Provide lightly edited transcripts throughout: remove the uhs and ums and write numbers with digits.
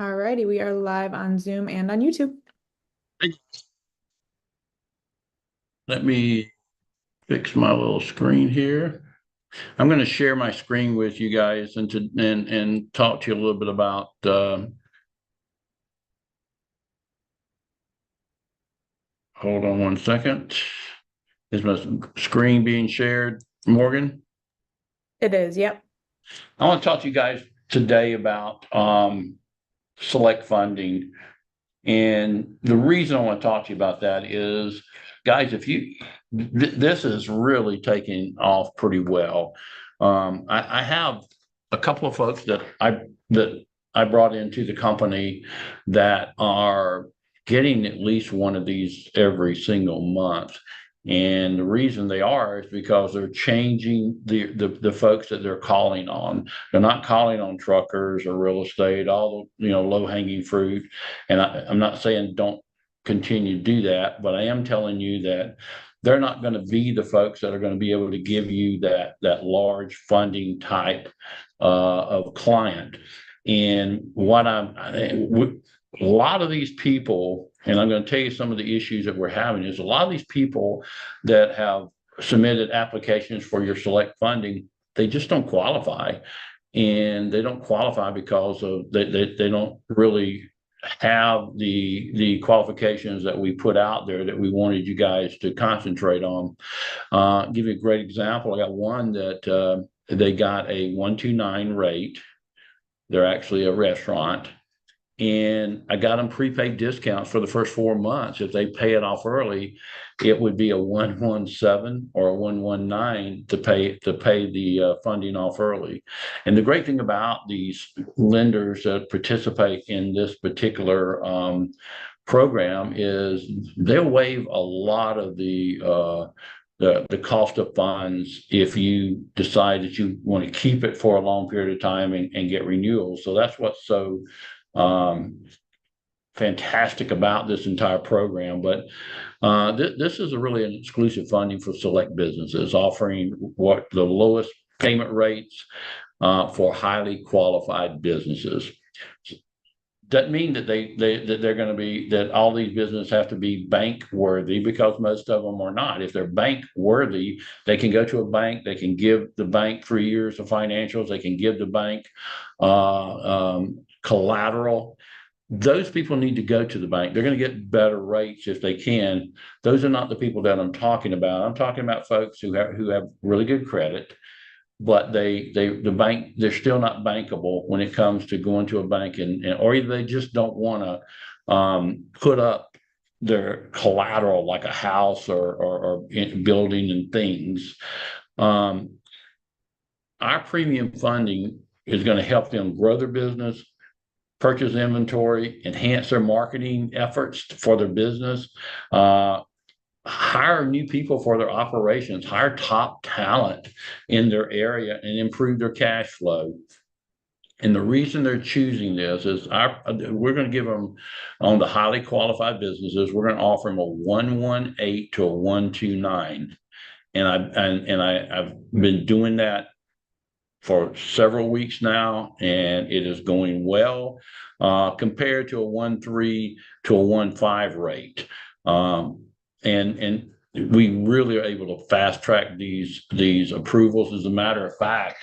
All righty, we are live on Zoom and on YouTube. Let me fix my little screen here. I'm going to share my screen with you guys and talk to you a little bit about hold on one second. Is my screen being shared, Morgan? It is, yep. I want to talk to you guys today about select funding. And the reason I want to talk to you about that is, guys, if you this is really taking off pretty well. I have a couple of folks that I brought into the company that are getting at least one of these every single month. And the reason they are is because they're changing the folks that they're calling on. They're not calling on truckers or real estate, all the low hanging fruit. And I'm not saying don't continue to do that, but I am telling you that they're not going to be the folks that are going to be able to give you that large funding type of client. And a lot of these people, and I'm going to tell you some of the issues that we're having, is a lot of these people that have submitted applications for your select funding, they just don't qualify. And they don't qualify because of they don't really have the qualifications that we put out there that we wanted you guys to concentrate on. Give you a great example. I got one that they got a 129 rate. They're actually a restaurant. And I got them prepaid discounts for the first 4 months. If they pay it off early, it would be a 117 or a 119 to pay the funding off early. And the great thing about these lenders that participate in this particular program is they'll waive a lot of the cost of funds if you decide that you want to keep it for a long period of time and get renewals. So that's what's so fantastic about this entire program. But this is really an exclusive funding for select businesses, offering what the lowest payment rates for highly qualified businesses. Doesn't mean that they're going to be that all these businesses have to be bank worthy, because most of them are not. If they're bank worthy, they can go to a bank, they can give the bank 3 years of financials, they can give the bank collateral. Those people need to go to the bank. They're going to get better rates if they can. Those are not the people that I'm talking about. I'm talking about folks who have really good credit, but the bank, they're still not bankable when it comes to going to a bank, or either they just don't want to put up their collateral like a house or building and things. Our premium funding is going to help them grow their business, purchase inventory, enhance their marketing efforts for their business, hire new people for their operations, hire top talent in their area, and improve their cash flow. And the reason they're choosing this is we're going to give them, on the highly qualified businesses, we're going to offer them a 118 to a 129. And I've been doing that for several weeks now, and it is going well compared to a 13 to a 15 rate. And we really are able to fast track these approvals. As a matter of fact,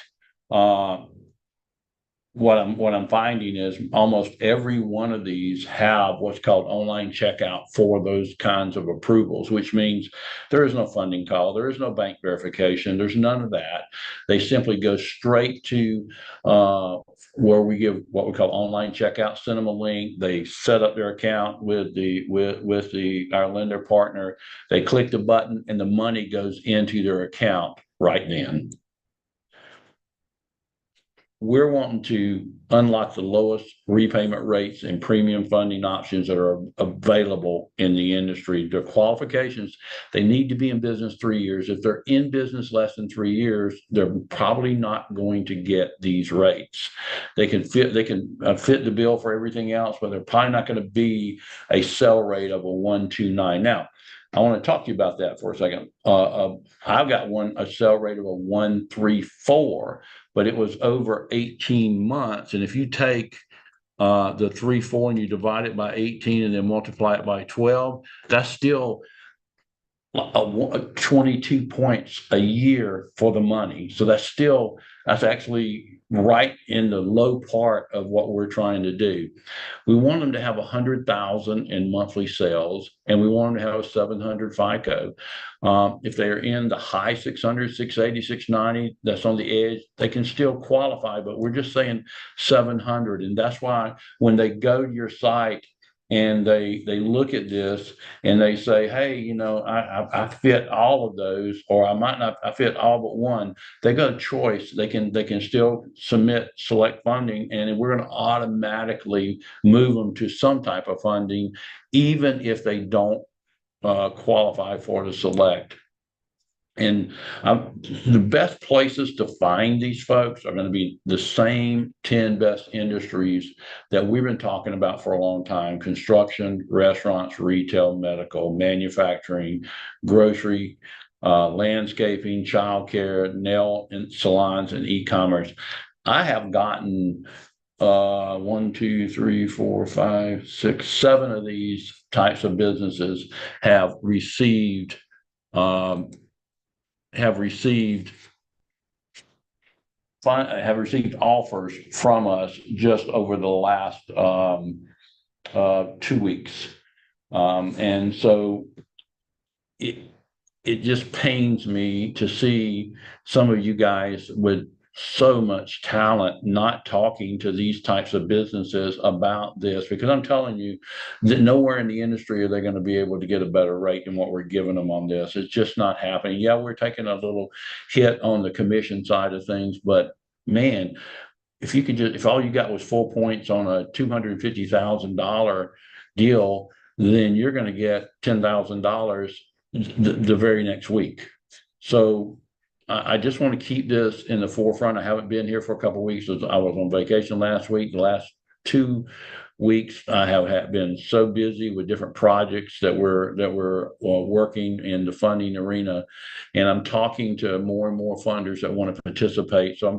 what I'm finding is almost every one of these have what's called online checkout for those kinds of approvals, which means there is no funding call, there is no bank verification, there's none of that. They simply go straight to where we give what we call online checkout, send them a link, they set up their account with our lender partner, they click the button, and the money goes into their account right then. We're wanting to unlock the lowest repayment rates and premium funding options that are available in the industry. Their qualifications, they need to be in business 3 years. If they're in business less than 3 years, they're probably not going to get these rates. They can fit the bill for everything else, but they're probably not going to be a sell rate of a 129. Now, I want to talk to you about that for a second. I've got a sell rate of a 134, but it was over 18 months. And if you take the 3-4 and you divide it by 18 and then multiply it by 12, that's still 22 points a year for the money. So that's actually right in the low part of what we're trying to do. We want them to have 100,000 in monthly sales, and we want them to have a 700 FICO. If they're in the high 600, 680, 690, that's on the edge, they can still qualify, but we're just saying 700. And that's why when they go to your site and they look at this and they say, hey, I fit all of those, or I might not, I fit all but one. They got a choice. They can still submit select funding, and we're going to automatically move them to some type of funding, even if they don't qualify for the select. And the best places to find these folks are going to be the same 10 best industries that we've been talking about for a long time: construction, restaurants, retail, medical, manufacturing, grocery, landscaping, childcare, nail and salons, and e-commerce. I have gotten 1, 2, 3, 4, 5, 6, 7 of these types of businesses have received offers from us just over the last 2 weeks. And so it just pains me to see some of you guys with so much talent not talking to these types of businesses about this, because I'm telling you that nowhere in the industry are they going to be able to get a better rate than what we're giving them on this. It's just not happening. Yeah, we're taking a little hit on the commission side of things, but man, if all you got was 4 points on a $250,000 deal, then you're going to get $10,000 the very next week. So I just want to keep this in the forefront. I haven't been here for a couple of weeks. I was on vacation last week. The last 2 weeks, I have been so busy with different projects that we're working in the funding arena, and I'm talking to more and more funders that want to participate. So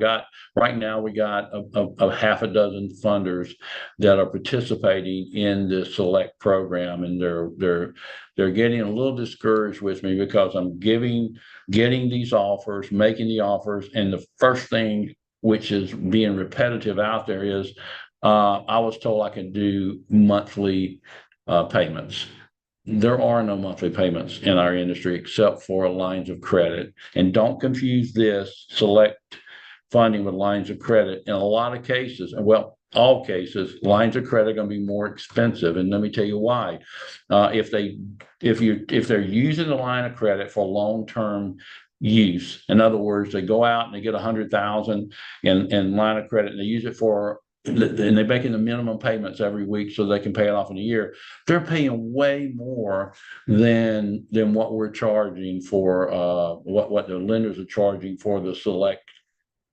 right now we got a half a dozen funders that are participating in the select program, and they're getting a little discouraged with me because I'm getting these offers, making the offers, and the first thing, which is being repetitive out there, is I was told I could do monthly payments. There are no monthly payments in our industry except for lines of credit. And don't confuse this select funding with lines of credit. In a lot of cases, well, all cases, lines of credit are going to be more expensive. And let me tell you why. If they're using the line of credit for long-term use, in other words, they go out and they get 100,000 in line of credit and they use it for, and they're making the minimum payments every week so they can pay it off in a year, they're paying way more than what we're charging for what the lenders are charging for the select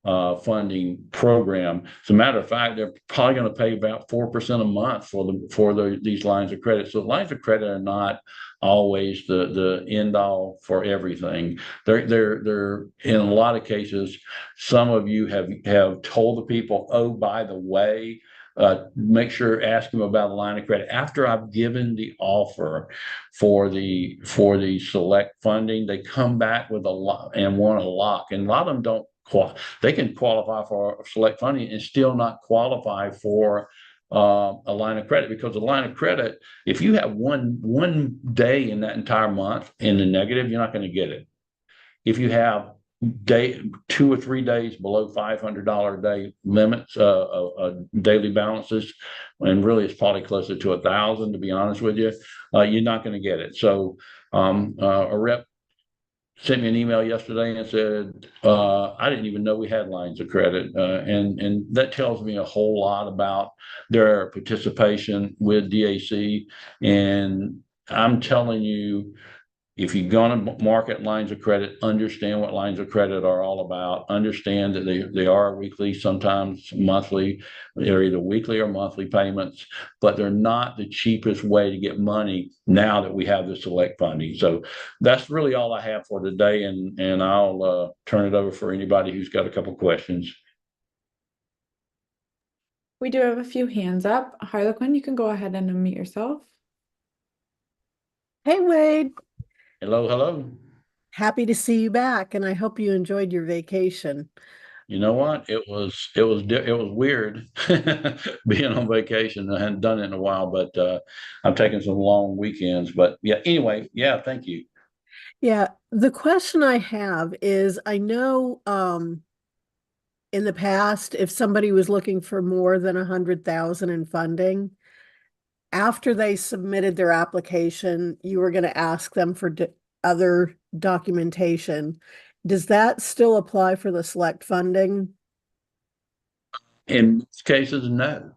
funding program. As a matter of fact, they're probably going to pay about 4% a month for these lines of credit. So lines of credit are not always the end all for everything. They're in a lot of cases. Some of you have told the people, oh, by the way, make sure ask them about a line of credit. After I've given the offer for the select funding, they come back with a lot and want a lock, and a lot of them don't. They can qualify for select funding and still not qualify for a line of credit, because a line of credit, if you have one day in that entire month in the negative, you're not going to get it. If you have 2 or 3 days below $500 a day limits, daily balances, and really it's probably closer to 1,000, to be honest with you, you're not going to get it. So a rep sent me an email yesterday and said, I didn't even know we had lines of credit. And that tells me a whole lot about their participation with DAC. And I'm telling you, if you're going to market lines of credit, understand what lines of credit are all about. Understand that they are weekly, sometimes monthly. They're either weekly or monthly payments, but they're not the cheapest way to get money now that we have the select funding. So that's really all I have for today, and I'll turn it over for anybody who's got a couple questions. We do have a few hands up. Harlequin, you can go ahead and unmute yourself. Hey Wade, Hello, hello. happy to see you back, and I hope you enjoyed your vacation. You know what? It was weird being on vacation. I hadn't done it in a while, but I'm taking some long weekends. But yeah, anyway, yeah, thank you. Yeah, the question I have is I know in the past, if somebody was looking for more than 100,000 in funding, after they submitted their application, you were going to ask them for other documentation. Does that still apply for the select funding? In most cases, no.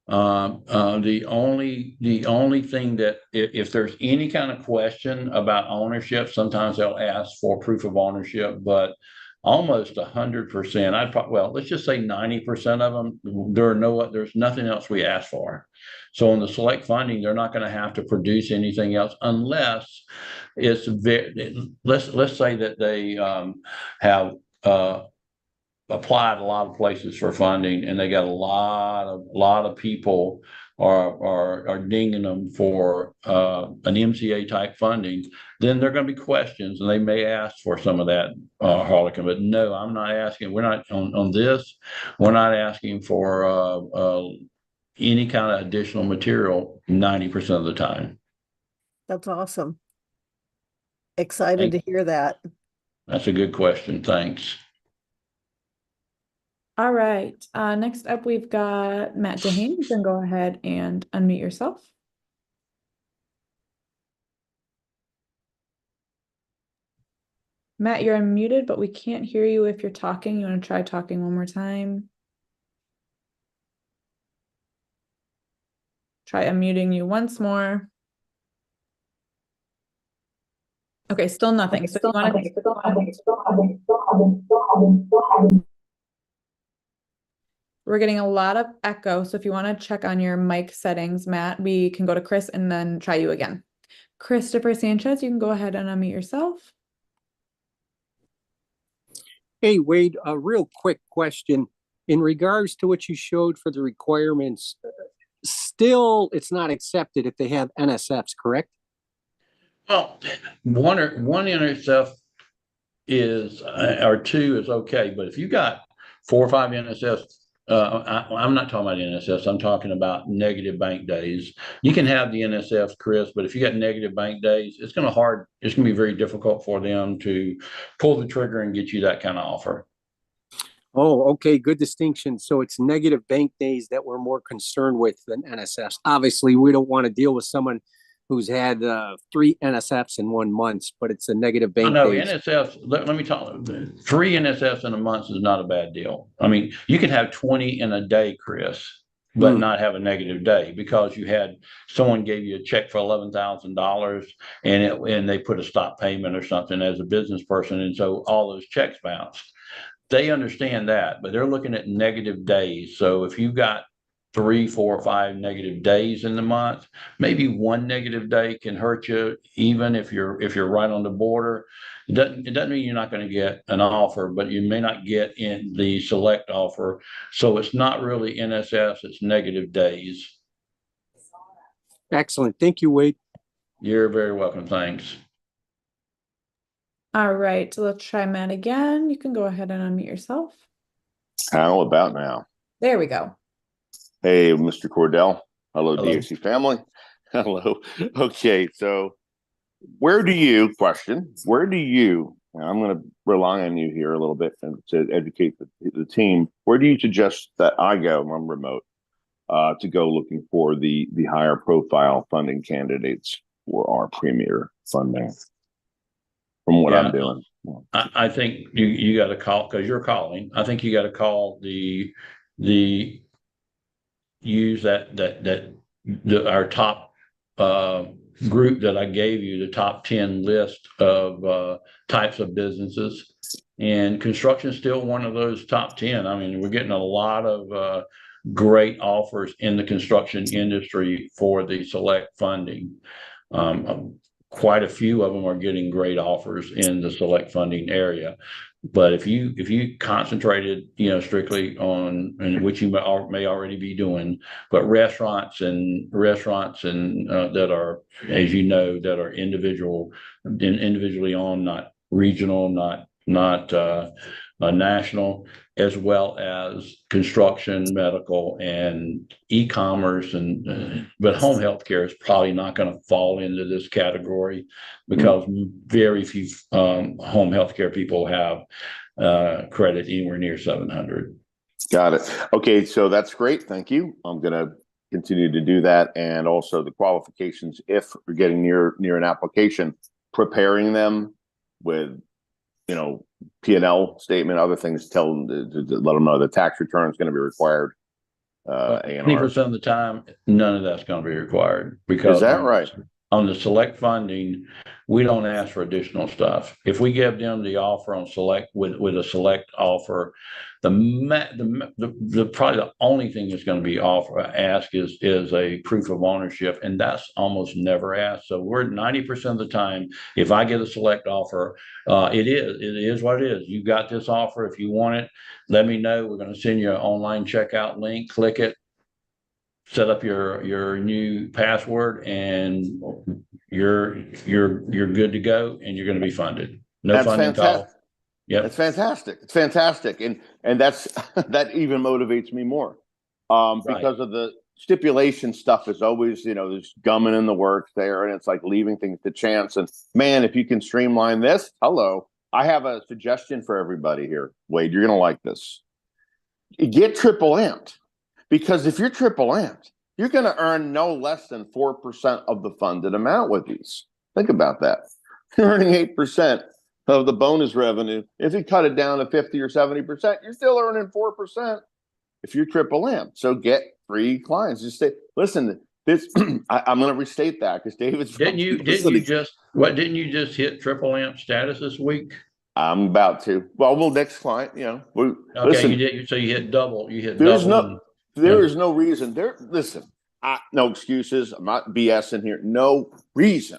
The only thing that if there's any kind of question about ownership, sometimes they'll ask for proof of ownership, but almost 100%, well, let's just say 90% of them, there's nothing else we ask for. So in the select funding, they're not going to have to produce anything else unless let's say that they have applied a lot of places for funding, and they got a lot of people are dinging them for an MCA type funding. Then there are going to be questions, and they may ask for some of that, Harlequin. But no, I'm not asking. We're not on this. We're not asking for any kind of additional material 90% of the time. That's awesome. Excited to hear that. That's a good question. Thanks. All right. Next up, we've got Matt Jahane. You can go ahead and unmute yourself. Matt, you're unmuted, but we can't hear you if you're talking. You want to try talking one more time? Try unmuting you once more. Okay, still nothing. So if you want to... We're getting a lot of echo, so if you want to check on your mic settings, Matt, we can go to Chris and then try you again. Christopher Sanchez, you can go ahead and unmute yourself. Hey, Wade, a real quick question. In regards to what you showed for the requirements, still it's not accepted if they have NSFs, correct? Well, one NSF is or two is okay, but if you got 4 or 5 NSFs, I'm not talking about NSFs. I'm talking about negative bank days. You can have the NSFs, Chris, but if you got negative bank days, it's going to be very difficult for them to pull the trigger and get you that kind of offer. Oh, okay, good distinction. So it's negative bank days that we're more concerned with than NSFs. Obviously, we don't want to deal with someone who's had 3 NSFs in 1 month, but it's a negative bank days. NSFs, let me talk. 3 NSFs in a month is not a bad deal. I mean, you can have 20 in a day, Chris, but not have a negative day because you had someone gave you a check for $11,000 and they put a stop payment or something as a business person, and so all those checks bounced. They understand that, but they're looking at negative days. So if you've got 3, 4, or 5 negative days in the month, maybe 1 negative day can hurt you, even if you're right on the border. It doesn't mean you're not going to get an offer, but you may not get in the select offer. So it's not really NSFs, it's negative days. Excellent. Thank you, Wade. You're very welcome. Thanks. All right, so let's try Matt again. You can go ahead and unmute yourself. How about now? There we go. Hey, Mr. Cordell. Hello, Hello. DOC family. Hello. Okay, so where do you, and I'm going to rely on you here a little bit to educate the team, where do you suggest that I go, I'm remote, to go looking for the higher profile funding candidates for our premier funding from what I'm doing? I think you got to call, because you're calling. I think you got to call use our top group that I gave you, the top 10 list of types of businesses, and construction is still one of those top 10. I mean, we're getting a lot of great offers in the construction industry for the select funding. Quite a few of them are getting great offers in the select funding area. But if you concentrated, strictly on, and which you may already be doing, but restaurants and that are, as you know, that are individually owned, not regional, not national, as well as construction, medical, and e-commerce, but home health care is probably not going to fall into this category because very few home health care people have credit anywhere near 700. Got it. Okay, so that's great. Thank you. I'm going to continue to do that, and also the qualifications if we're getting near an application, preparing them with P&L statement, other things, tell them to let them know the tax return is going to be required. 20% of the time, none of that's going to be required because is that right? On the select funding, we don't ask for additional stuff. If we give them the offer on select with a select offer, the probably the only thing that's going to be asked is a proof of ownership, and that's almost never asked. So we're 90% of the time, if I get a select offer, it is what it is. You got this offer. If you want it, let me know. We're going to send you an online checkout link. Click it. Set up your new password, and you're good to go, and you're going to be funded. No That's funding fantastic. call. Yeah, That's fantastic. It's fantastic, and that's that even motivates me more, because of the stipulation stuff is always there's gumming in the works there, and it's like leaving things to chance. And man, if you can streamline this, hello, I have a suggestion for everybody here, Wade. You're going to like this. Get triple amped. Because if you're triple amped, you're going to earn no less than 4% of the funded amount with these. Think about that. You're earning 8% of the bonus revenue. If you cut it down to 50 or 70%, you're still earning 4% if you're triple amped. So get free clients. Just say, listen, this. I'm going to restate that because David's. Didn't you just hit triple amp status this week? I'm about to. Well, next client. Okay, listen, you did. So you hit double. There's double. There is no reason there. Listen, no excuses. I'm not BSing here. No reason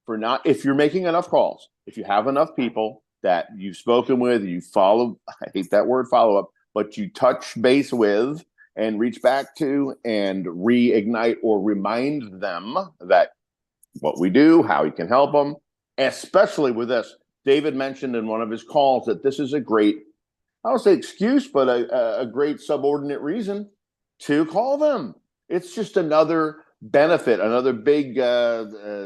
for not, if you're making enough calls, if you have enough people that you've spoken with, you follow, I hate that word follow up, but you touch base with and reach back to and reignite or remind them that what we do, how you can help them, especially with this. David mentioned in one of his calls that this is a great, I don't say excuse, but a great subordinate reason to call them. It's just another benefit, another big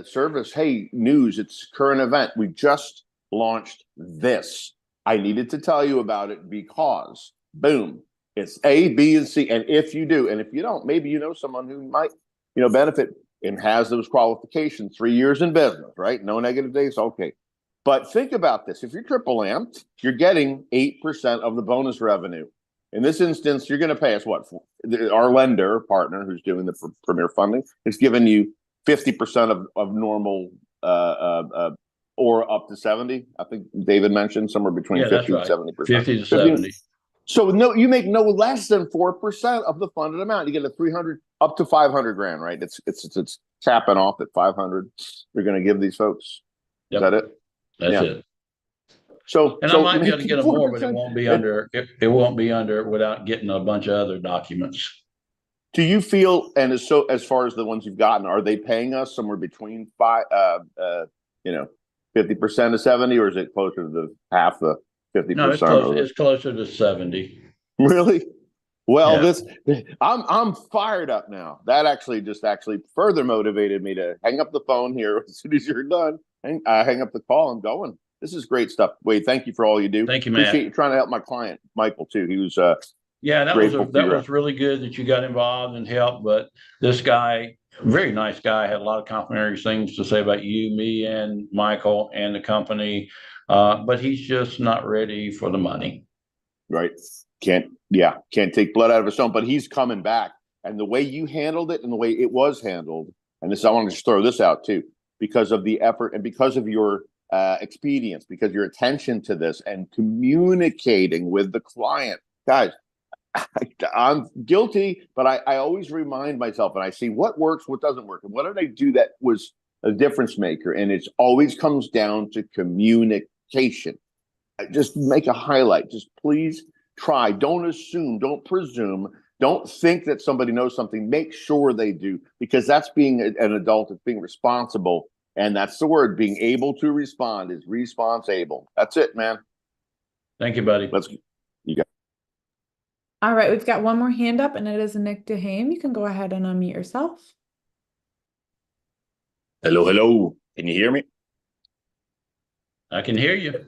service. Hey, news, it's current event. We just launched this. I needed to tell you about it because, boom, it's A, B, and C. And if you do, and if you don't, maybe you know someone who might, benefit and has those qualifications, 3 years in business, right? No negative days. Okay. But think about this. If you're triple amped, you're getting 8% of the bonus revenue. In this instance, you're going to pay us what? Our lender partner, who's doing the premier funding, is giving you 50% of normal, or up to 70. I think David mentioned somewhere between 50 and 70%. 50 to 70. So you make no less than 4% of the funded amount. You get a 300 up to 500 grand, right? It's capping off at 500. You're going to give these folks. Yep. Is that it? That's it. So, I might be able to get them more, but it won't be under. It won't be under without getting a bunch of other documents. Do you feel, and as far as the ones you've gotten, are they paying us somewhere between 50% to 70, or is it closer to the half the 50%? No, it's closer to 70. Really? Well, yeah. I'm fired up now. That actually further motivated me to hang up the phone here as soon as you're done. I hang up the call and going. This is great stuff. Wade, thank you for all you do. Thank you, Matt. Appreciate you trying to help my client, Michael, too. He was that was really good that you got involved and helped. But this guy, very nice guy, had a lot of complimentary things to say about you, me, and Michael and the company. But he's just not ready for the money. Right. Can't take blood out of a stone, but he's coming back. And the way you handled it and the way it was handled, and I want to just throw this out too, because of the effort and because of your expedience, because your attention to this and communicating with the client. Guys, I'm guilty, but I always remind myself, and I see what works, what doesn't work, and what did I do that was a difference maker. And it always comes down to communication. just make a highlight. Just please try. Don't assume, don't presume, don't think that somebody knows something. Make sure they do, because that's being an adult, it's being responsible. And that's the word, being able to respond is responsible. That's it, man. Thank you, buddy. All right, we've got one more hand up, and it is Nick DeHame. You can go ahead and unmute yourself. Hello. Can you hear me? I can hear you.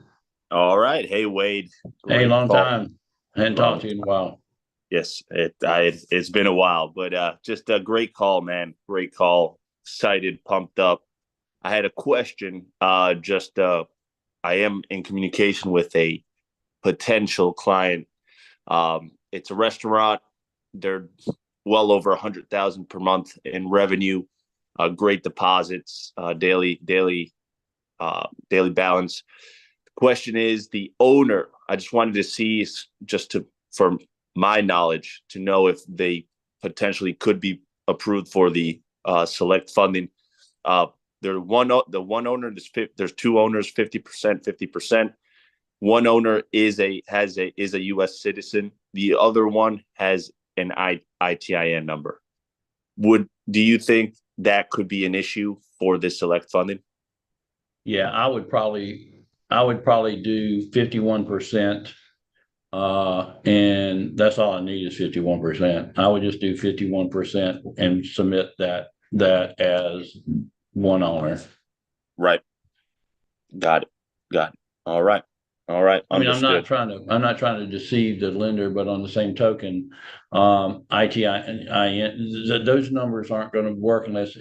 All right. Hey, Wade. Hey, Great long call. time. Hadn't talked to you in a while. Yes, it's been a while, but just a great call, man. Great call. Excited, pumped up. I had a question. I am in communication with a potential client. It's a restaurant. They're well over 100,000 per month in revenue. Great deposits, daily balance. The question is the owner. I just wanted to see, from my knowledge, to know if they potentially could be approved for the select funding. The one owner, there's two owners, 50%, 50%. One owner is a U.S. citizen. The other one has an ITIN number. Do you think that could be an issue for this select funding? Yeah, I would probably do 51%. And that's all I need is 51%. I would just do 51% and submit that as one owner. Right. Got it. All right. I mean, I'm not Understood. trying to deceive the lender, but on the same token, ITIN, those numbers aren't going to work unless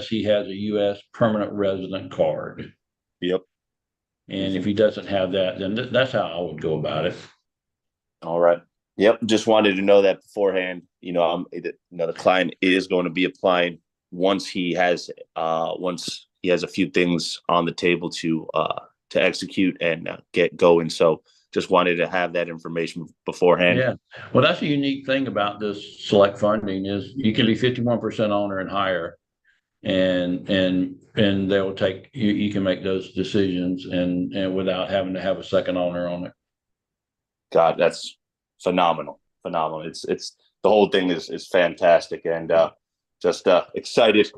he has a U.S. permanent resident card. Yep. And if he doesn't have that, then that's how I would go about it. All right. Yep. Just wanted to know that beforehand. The client is going to be applying once he has a few things on the table to execute and get going. So just wanted to have that information beforehand. Yeah. Well, that's a unique thing about this select funding is you can be 51% owner and higher, and they will take you can make those decisions and without having to have a second owner on it. God, that's phenomenal. It's the whole thing is fantastic, and just excited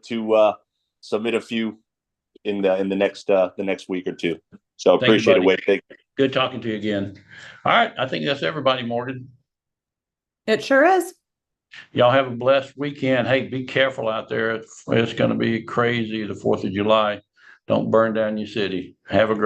to submit a few in the next week or two. So appreciate it, Wade. Good talking to you again. All right, I think that's everybody, Morgan. It sure is. Y'all have a blessed weekend. Hey, be careful out there. It's going to be crazy the 4th of July. Don't burn down your city. Have a great